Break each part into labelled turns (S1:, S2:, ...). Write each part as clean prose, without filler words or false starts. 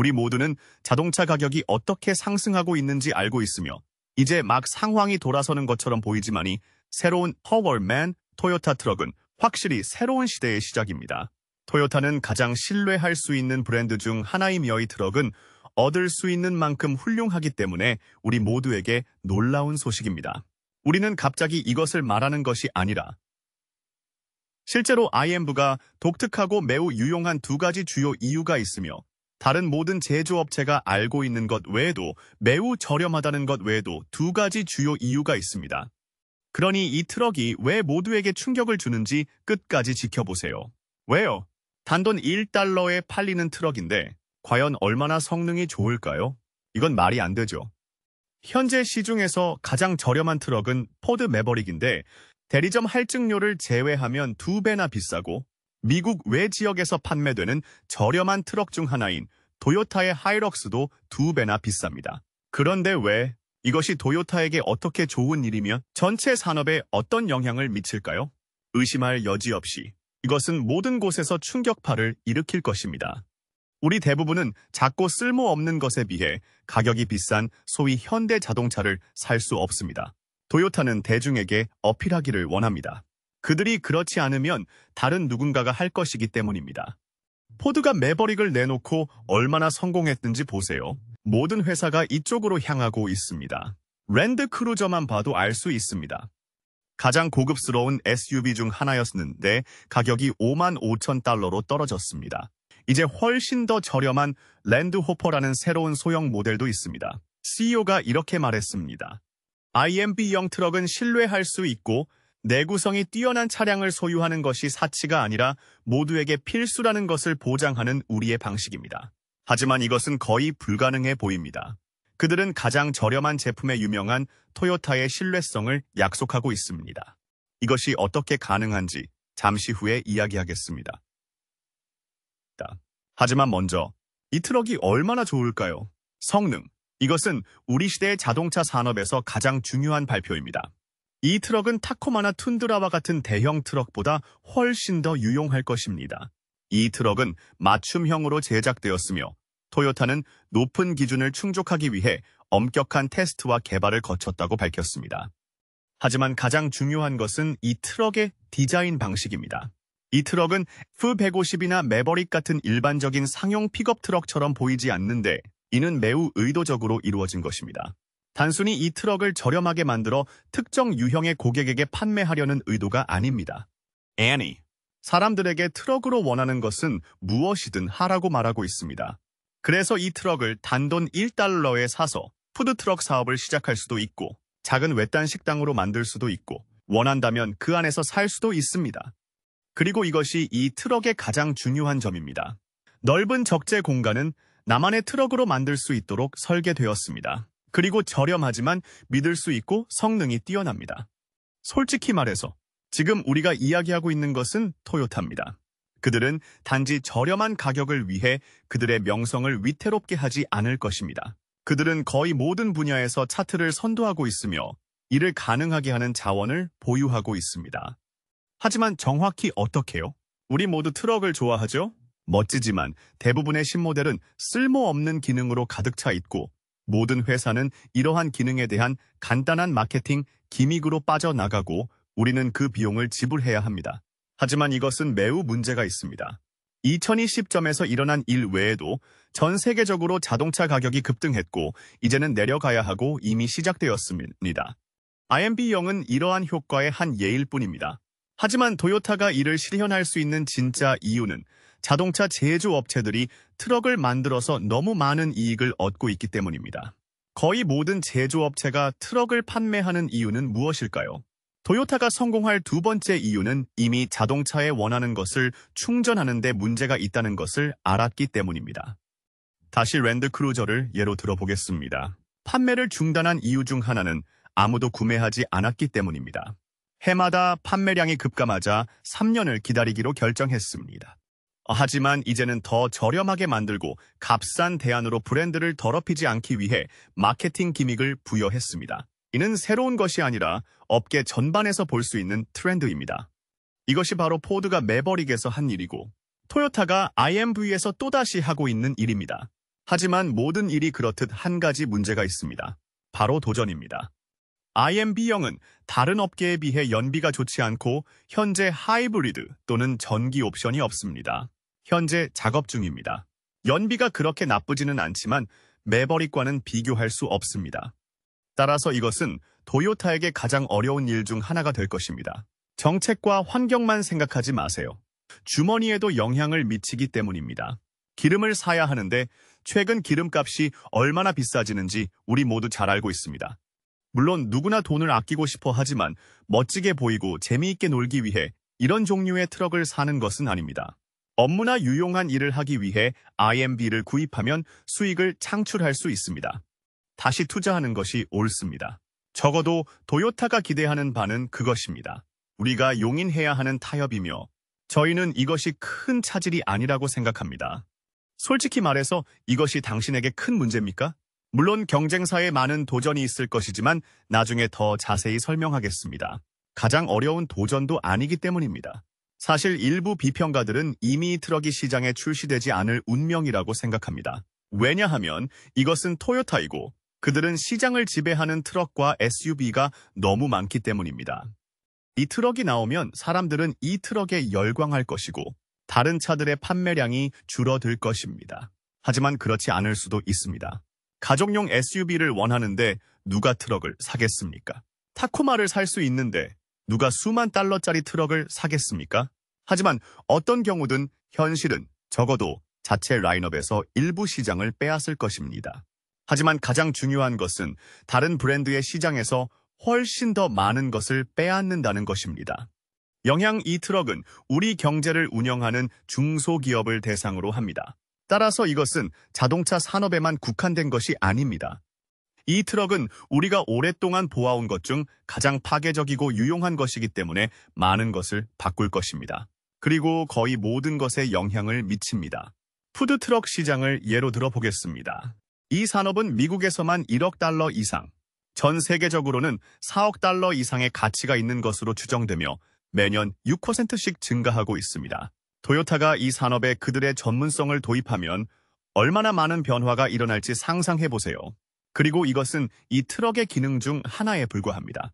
S1: 우리 모두는 자동차 가격이 어떻게 상승하고 있는지 알고 있으며 이제 막 상황이 돌아서는 것처럼 보이지만이 새로운 파워맨 토요타 트럭은 확실히 새로운 시대의 시작입니다. 토요타는 가장 신뢰할 수 있는 브랜드 중 하나이며 이 트럭은 얻을 수 있는 만큼 훌륭하기 때문에 우리 모두에게 놀라운 소식입니다. 우리는 갑자기 이것을 말하는 것이 아니라 실제로 IMV가 독특하고 매우 유용한 두 가지 주요 이유가 있으며 다른 모든 제조업체가 알고 있는 것 외에도 매우 저렴하다는 것 외에도 두 가지 주요 이유가 있습니다. 그러니 이 트럭이 왜 모두에게 충격을 주는지 끝까지 지켜보세요. 왜요? 단돈 1달러에 팔리는 트럭인데 과연 얼마나 성능이 좋을까요? 이건 말이 안 되죠. 현재 시중에서 가장 저렴한 트럭은 포드 매버릭인데 대리점 할증료를 제외하면 2배나 비싸고 미국 외 지역에서 판매되는 저렴한 트럭 중 하나인 도요타의 하이럭스도 2배나 비쌉니다. 그런데 왜 이것이 도요타에게 어떻게 좋은 일이며 전체 산업에 어떤 영향을 미칠까요? 의심할 여지 없이 이것은 모든 곳에서 충격파를 일으킬 것입니다. 우리 대부분은 작고 쓸모없는 것에 비해 가격이 비싼 소위 현대 자동차를 살 수 없습니다. 도요타는 대중에게 어필하기를 원합니다. 그들이 그렇지 않으면 다른 누군가가 할 것이기 때문입니다. 포드가 매버릭을 내놓고 얼마나 성공했는지 보세요. 모든 회사가 이쪽으로 향하고 있습니다. 랜드 크루저만 봐도 알 수 있습니다. 가장 고급스러운 SUV 중 하나였는데 가격이 55,000달러로 떨어졌습니다. 이제 훨씬 더 저렴한 랜드호퍼라는 새로운 소형 모델도 있습니다. CEO가 이렇게 말했습니다. IMB형 트럭은 신뢰할 수 있고 내구성이 뛰어난 차량을 소유하는 것이 사치가 아니라 모두에게 필수라는 것을 보장하는 우리의 방식입니다. 하지만 이것은 거의 불가능해 보입니다. 그들은 가장 저렴한 제품에 유명한 토요타의 신뢰성을 약속하고 있습니다. 이것이 어떻게 가능한지 잠시 후에 이야기하겠습니다. 하지만 먼저 이 트럭이 얼마나 좋을까요? 성능. 이것은 우리 시대의 자동차 산업에서 가장 중요한 발표입니다. 이 트럭은 타코마나 툰드라와 같은 대형 트럭보다 훨씬 더 유용할 것입니다. 이 트럭은 맞춤형으로 제작되었으며 토요타는 높은 기준을 충족하기 위해 엄격한 테스트와 개발을 거쳤다고 밝혔습니다. 하지만 가장 중요한 것은 이 트럭의 디자인 방식입니다. 이 트럭은 F-150이나 매버릭 같은 일반적인 상용 픽업 트럭처럼 보이지 않는데 이는 매우 의도적으로 이루어진 것입니다. 단순히 이 트럭을 저렴하게 만들어 특정 유형의 고객에게 판매하려는 의도가 아닙니다. 애니, 사람들에게 트럭으로 원하는 것은 무엇이든 하라고 말하고 있습니다. 그래서 이 트럭을 단돈 1달러에 사서 푸드트럭 사업을 시작할 수도 있고 작은 외딴 식당으로 만들 수도 있고 원한다면 그 안에서 살 수도 있습니다. 그리고 이것이 이 트럭의 가장 중요한 점입니다. 넓은 적재 공간은 나만의 트럭으로 만들 수 있도록 설계되었습니다. 그리고 저렴하지만 믿을 수 있고 성능이 뛰어납니다. 솔직히 말해서 지금 우리가 이야기하고 있는 것은 토요타입니다. 그들은 단지 저렴한 가격을 위해 그들의 명성을 위태롭게 하지 않을 것입니다. 그들은 거의 모든 분야에서 차트를 선도하고 있으며 이를 가능하게 하는 자원을 보유하고 있습니다. 하지만 정확히 어떻게요? 우리 모두 트럭을 좋아하죠? 멋지지만 대부분의 신모델은 쓸모없는 기능으로 가득 차 있고 모든 회사는 이러한 기능에 대한 간단한 마케팅 기믹으로 빠져나가고 우리는 그 비용을 지불해야 합니다. 하지만 이것은 매우 문제가 있습니다. 2020점에서 일어난 일 외에도 전 세계적으로 자동차 가격이 급등했고 이제는 내려가야 하고 이미 시작되었습니다. IMB형은 이러한 효과의 한 예일 뿐입니다. 하지만 토요타가 이를 실현할 수 있는 진짜 이유는 자동차 제조업체들이 트럭을 만들어서 너무 많은 이익을 얻고 있기 때문입니다. 거의 모든 제조업체가 트럭을 판매하는 이유는 무엇일까요? 토요타가 성공할 두 번째 이유는 이미 자동차에 원하는 것을 충전하는 데 문제가 있다는 것을 알았기 때문입니다. 다시 랜드크루저를 예로 들어보겠습니다. 판매를 중단한 이유 중 하나는 아무도 구매하지 않았기 때문입니다. 해마다 판매량이 급감하자 3년을 기다리기로 결정했습니다. 하지만 이제는 더 저렴하게 만들고 값싼 대안으로 브랜드를 더럽히지 않기 위해 마케팅 기믹을 부여했습니다. 이는 새로운 것이 아니라 업계 전반에서 볼 수 있는 트렌드입니다. 이것이 바로 포드가 매버릭에서 한 일이고 토요타가 IMV에서 또다시 하고 있는 일입니다. 하지만 모든 일이 그렇듯 한 가지 문제가 있습니다. 바로 도전입니다. IMB형은 다른 업계에 비해 연비가 좋지 않고 현재 하이브리드 또는 전기 옵션이 없습니다. 현재 작업 중입니다. 연비가 그렇게 나쁘지는 않지만 매버릭과는 비교할 수 없습니다. 따라서 이것은 도요타에게 가장 어려운 일 중 하나가 될 것입니다. 정책과 환경만 생각하지 마세요. 주머니에도 영향을 미치기 때문입니다. 기름을 사야 하는데 최근 기름값이 얼마나 비싸지는지 우리 모두 잘 알고 있습니다. 물론 누구나 돈을 아끼고 싶어 하지만 멋지게 보이고 재미있게 놀기 위해 이런 종류의 트럭을 사는 것은 아닙니다. 업무나 유용한 일을 하기 위해 IMB를 구입하면 수익을 창출할 수 있습니다. 다시 투자하는 것이 옳습니다. 적어도 도요타가 기대하는 바는 그것입니다. 우리가 용인해야 하는 타협이며 저희는 이것이 큰 차질이 아니라고 생각합니다. 솔직히 말해서 이것이 당신에게 큰 문제입니까? 물론 경쟁사에 많은 도전이 있을 것이지만 나중에 더 자세히 설명하겠습니다. 가장 어려운 도전도 아니기 때문입니다. 사실 일부 비평가들은 이미 트럭이 시장에 출시되지 않을 운명이라고 생각합니다. 왜냐하면 이것은 토요타이고 그들은 시장을 지배하는 트럭과 SUV가 너무 많기 때문입니다. 이 트럭이 나오면 사람들은 이 트럭에 열광할 것이고 다른 차들의 판매량이 줄어들 것입니다. 하지만 그렇지 않을 수도 있습니다. 가족용 SUV를 원하는데 누가 트럭을 사겠습니까? 타코마를 살 수 있는데 누가 수만 달러짜리 트럭을 사겠습니까? 하지만 어떤 경우든 현실은 적어도 자체 라인업에서 일부 시장을 빼앗을 것입니다. 하지만 가장 중요한 것은 다른 브랜드의 시장에서 훨씬 더 많은 것을 빼앗는다는 것입니다. 영양 이 트럭은 우리 경제를 운영하는 중소기업을 대상으로 합니다. 따라서 이것은 자동차 산업에만 국한된 것이 아닙니다. 이 트럭은 우리가 오랫동안 보아온 것 중 가장 파괴적이고 유용한 것이기 때문에 많은 것을 바꿀 것입니다. 그리고 거의 모든 것에 영향을 미칩니다. 푸드트럭 시장을 예로 들어보겠습니다. 이 산업은 미국에서만 1억 달러 이상, 전 세계적으로는 4억 달러 이상의 가치가 있는 것으로 추정되며 매년 6%씩 증가하고 있습니다. 도요타가 이 산업에 그들의 전문성을 도입하면 얼마나 많은 변화가 일어날지 상상해보세요. 그리고 이것은 이 트럭의 기능 중 하나에 불과합니다.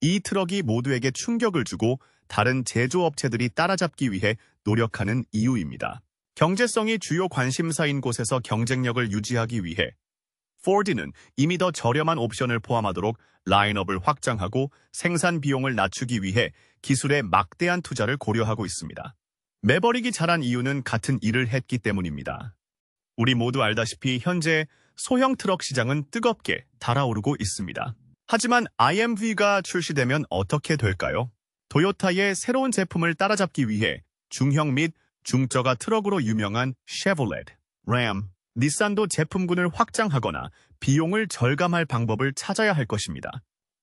S1: 이 트럭이 모두에게 충격을 주고 다른 제조업체들이 따라잡기 위해 노력하는 이유입니다. 경제성이 주요 관심사인 곳에서 경쟁력을 유지하기 위해 포드는 이미 더 저렴한 옵션을 포함하도록 라인업을 확장하고 생산 비용을 낮추기 위해 기술에 막대한 투자를 고려하고 있습니다. 매버릭이 잘한 이유는 같은 일을 했기 때문입니다. 우리 모두 알다시피 현재 소형 트럭 시장은 뜨겁게 달아오르고 있습니다. 하지만 IMV가 출시되면 어떻게 될까요? 도요타의 새로운 제품을 따라잡기 위해 중형 및 중저가 트럭으로 유명한 쉐보레, 램, 닛산도 제품군을 확장하거나 비용을 절감할 방법을 찾아야 할 것입니다.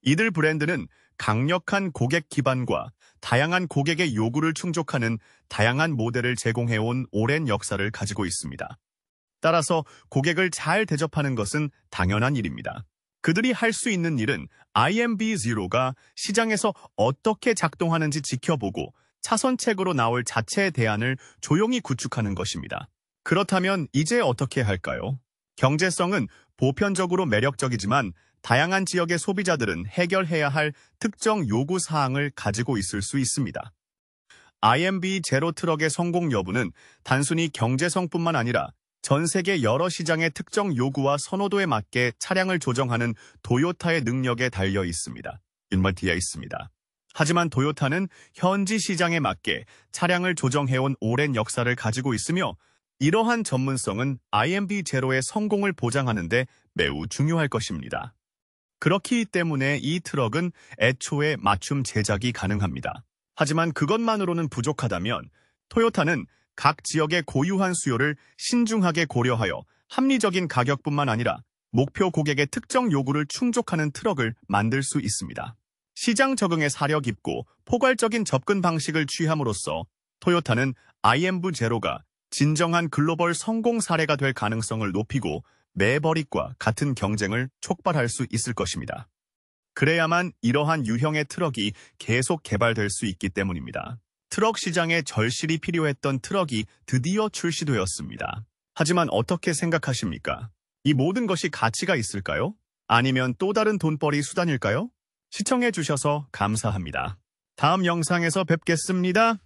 S1: 이들 브랜드는 강력한 고객 기반과 다양한 고객의 요구를 충족하는 다양한 모델을 제공해온 오랜 역사를 가지고 있습니다. 따라서 고객을 잘 대접하는 것은 당연한 일입니다. 그들이 할 수 있는 일은 IMB0가 시장에서 어떻게 작동하는지 지켜보고 차선책으로 나올 자체의 대안을 조용히 구축하는 것입니다. 그렇다면 이제 어떻게 할까요? 경제성은 보편적으로 매력적이지만 다양한 지역의 소비자들은 해결해야 할 특정 요구 사항을 가지고 있을 수 있습니다. IMB 제로 트럭의 성공 여부는 단순히 경제성뿐만 아니라 전 세계 여러 시장의 특정 요구와 선호도에 맞게 차량을 조정하는 도요타의 능력에 달려 있습니다. 인마티에 있습니다. 하지만 도요타는 현지 시장에 맞게 차량을 조정해온 오랜 역사를 가지고 있으며 이러한 전문성은 IMB 제로의 성공을 보장하는 데 매우 중요할 것입니다. 그렇기 때문에 이 트럭은 애초에 맞춤 제작이 가능합니다. 하지만 그것만으로는 부족하다면 토요타는 각 지역의 고유한 수요를 신중하게 고려하여 합리적인 가격뿐만 아니라 목표 고객의 특정 요구를 충족하는 트럭을 만들 수 있습니다. 시장 적응에 사려 깊고 포괄적인 접근 방식을 취함으로써 토요타는 IMV 제로가 진정한 글로벌 성공 사례가 될 가능성을 높이고 매버릭과 같은 경쟁을 촉발할 수 있을 것입니다. 그래야만 이러한 유형의 트럭이 계속 개발될 수 있기 때문입니다. 트럭 시장에 절실히 필요했던 트럭이 드디어 출시되었습니다. 하지만 어떻게 생각하십니까? 이 모든 것이 가치가 있을까요? 아니면 또 다른 돈벌이 수단일까요? 시청해주셔서 감사합니다. 다음 영상에서 뵙겠습니다.